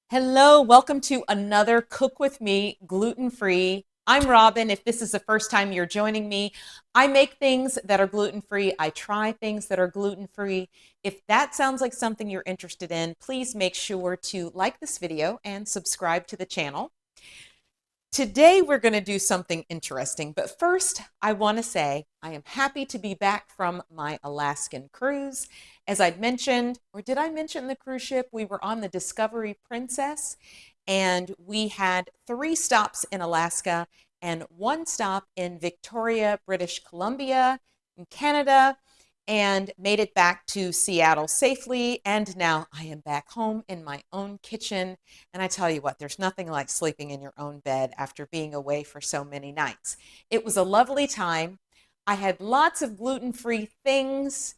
Hello, welcome to another Cook With Me gluten-free. I'm Robin. If this is the first time you're joining me, I make things that are gluten-free. I try things that are gluten-free. If that sounds like something you're interested in, please make sure to like this video and subscribe to the channel. Today, we're going to do something interesting, but first, I want to say I am happy to be back from my Alaskan cruise. As I'd mentioned, or did I mention the cruise ship? We were on the Discovery Princess, and we had 3 stops in Alaska and 1 stop in Victoria, British Columbia, in Canada, and made it back to Seattle safely. And now I am back home in my own kitchen. And I tell you what, there's nothing like sleeping in your own bed after being away for so many nights. It was a lovely time. I had lots of gluten-free things.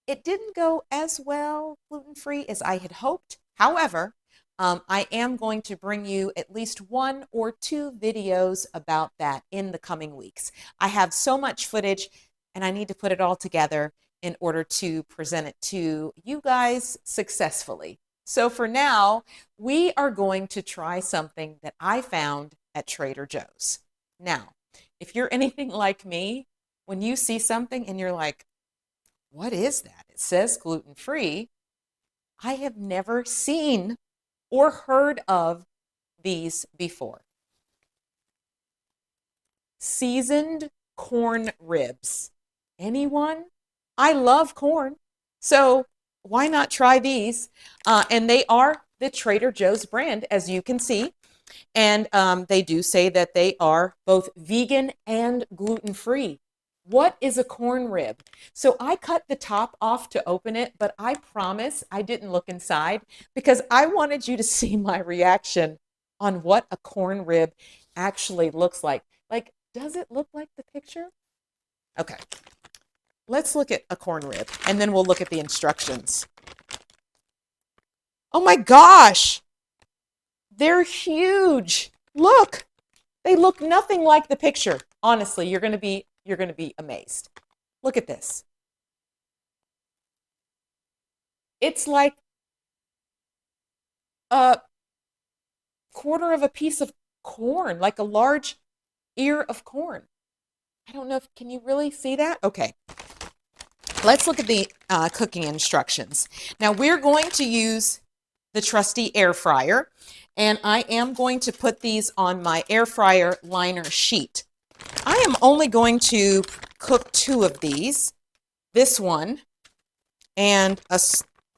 It didn't go as well gluten-free as I had hoped. However, I am going to bring you at least 1 or 2 videos about that in the coming weeks. I have so much footage and I need to put it all together in order to present it to you guys successfully. So for now, we are going to try something that I found at Trader Joe's. Now, if you're anything like me, when you see something and you're like, what is that? It says gluten-free. I have never seen or heard of these before. Seasoned corn ribs. Anyone? I love corn, so why not try these? And they are the Trader Joe's brand, as you can see. And they do say that they are both vegan and gluten-free. What is a corn rib? So I cut the top off to open it, but I promise I didn't look inside because I wanted you to see my reaction on what a corn rib actually looks like. Like, does it look like the picture? Okay, let's look at a corn rib and then we'll look at the instructions. Oh my gosh, they're huge. Look, they look nothing like the picture. Honestly, you're going to be amazed. Look at this. It's like a quarter of a piece of corn, like a large ear of corn. I don't know if, can you really see that? Okay. Let's look at the cooking instructions. Now we're going to use the trusty air fryer, and I am going to put these on my air fryer liner sheet. I am only going to cook 2 of these, this one, and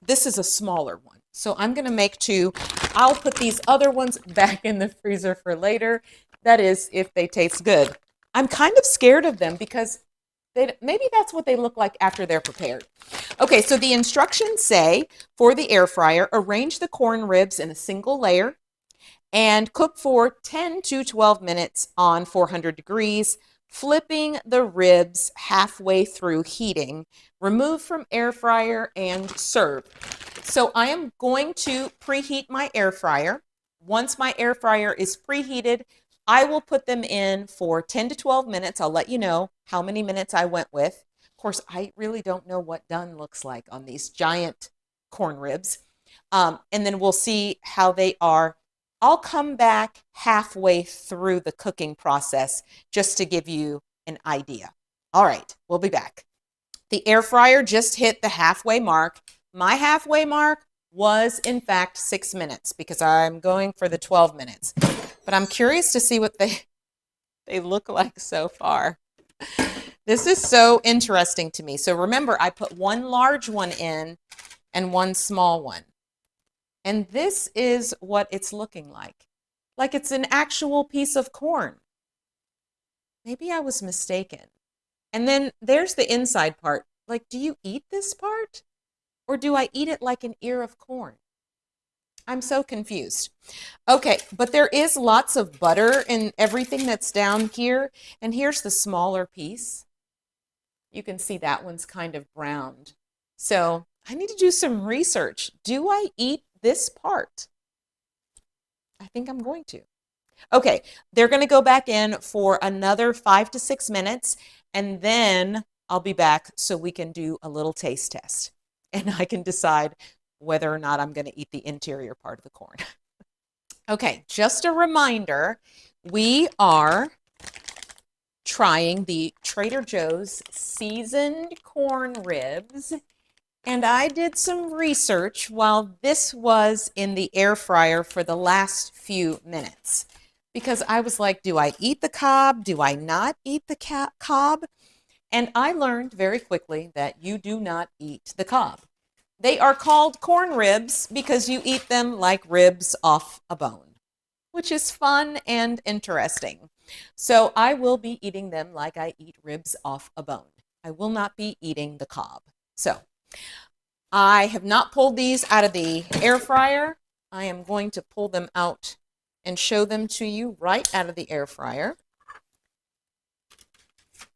this is a smaller one. So I'm going to make 2. I'll put these other ones back in the freezer for later. That is, if they taste good. I'm kind of scared of them because maybe that's what they look like after they're prepared. Okay, so the instructions say for the air fryer, arrange the corn ribs in a single layer and cook for 10 to 12 minutes on 400 degrees, flipping the ribs halfway through heating. Remove from air fryer and serve. So I am going to preheat my air fryer. Once my air fryer is preheated, I will put them in for 10 to 12 minutes. I'll let you know how many minutes I went with. Of course, I really don't know what done looks like on these giant corn ribs. And then we'll see how they are. I'll come back halfway through the cooking process just to give you an idea. All right, we'll be back. The air fryer just hit the halfway mark. My halfway mark was, in fact, 6 minutes because I'm going for the 12 minutes. But I'm curious to see what they look like so far. This is so interesting to me. So remember, I put 1 large one in and 1 small one. And this is what it's looking like. Like it's an actual piece of corn. Maybe I was mistaken. And then there's the inside part. Like, do you eat this part? Or do I eat it like an ear of corn? I'm so confused. Okay, but there is lots of butter in everything that's down here. And here's the smaller piece. You can see that one's kind of browned. So I need to do some research. Do I eat this part? I think I'm going to. Okay, they're going to go back in for another 5 to 6 minutes, and then I'll be back so we can do a little taste test. And I can decide whether or not I'm going to eat the interior part of the corn. Okay, just a reminder, we are trying the Trader Joe's seasoned corn ribs. And I did some research while this was in the air fryer for the last few minutes. Because I was like, do I eat the cob? Do I not eat the cob? And I learned very quickly that you do not eat the cob. They are called corn ribs because you eat them like ribs off a bone, which is fun and interesting. So I will be eating them like I eat ribs off a bone. I will not be eating the cob. So I have not pulled these out of the air fryer. I am going to pull them out and show them to you right out of the air fryer.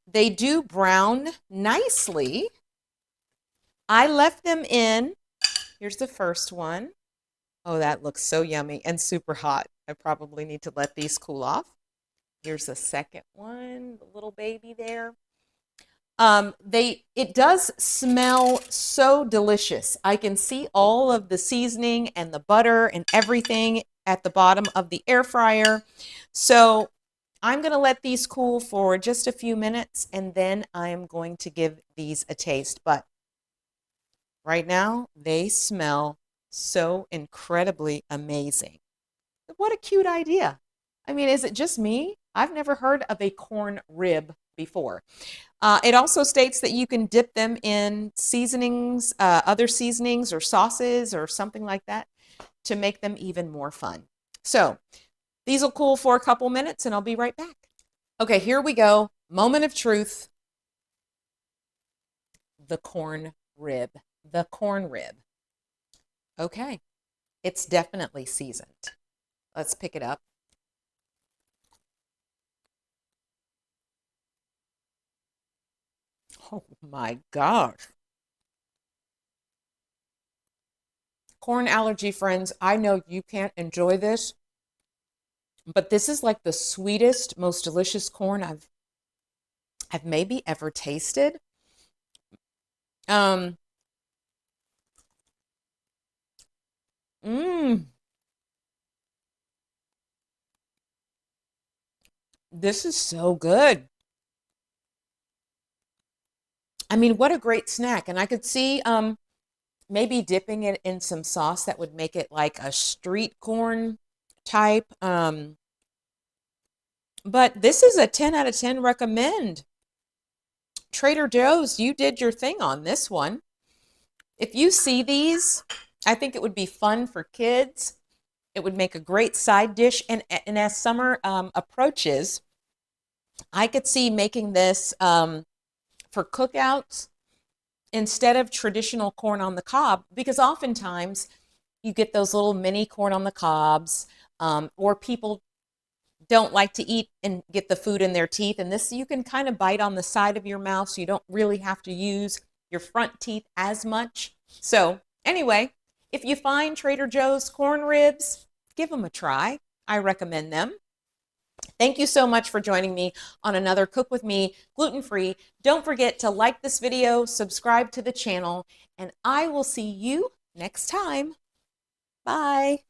They do brown nicely. I left them in. Here's the first one. Oh, that looks so yummy and super hot. I probably need to let these cool off. Here's the second one, the little baby there. It does smell so delicious. I can see all of the seasoning and the butter and everything at the bottom of the air fryer. So I'm going to let these cool for just a few minutes and then I'm going to give these a taste. But right now, they smell so incredibly amazing. What a cute idea. I mean, is it just me? I've never heard of a corn rib before. It also states that you can dip them in seasonings, other seasonings or sauces or something like that to make them even more fun. So these will cool for a couple minutes and I'll be right back. Okay, here we go. Moment of truth. The corn rib. The corn rib. Okay, it's definitely seasoned. Let's pick it up. Oh my gosh. Corn allergy friends, I know you can't enjoy this, but this is like the sweetest, most delicious corn I've maybe ever tasted. Um, mmm, this is so good. I mean, what a great snack. And I could see maybe dipping it in some sauce that would make it like a street corn type. But this is a 10 out of 10 recommend. Trader Joe's, you did your thing on this one. If you see these, I think it would be fun for kids. It would make a great side dish. And as summer approaches, I could see making this for cookouts instead of traditional corn on the cob, because oftentimes you get those little mini corn on the cobs, or people don't like to eat and get the food in their teeth. And this, you can kind of bite on the side of your mouth, so you don't really have to use your front teeth as much. So anyway, if you find Trader Joe's corn ribs, give them a try. I recommend them. Thank you so much for joining me on another Cook With Me gluten-free. Don't forget to like this video, subscribe to the channel, and I will see you next time. Bye.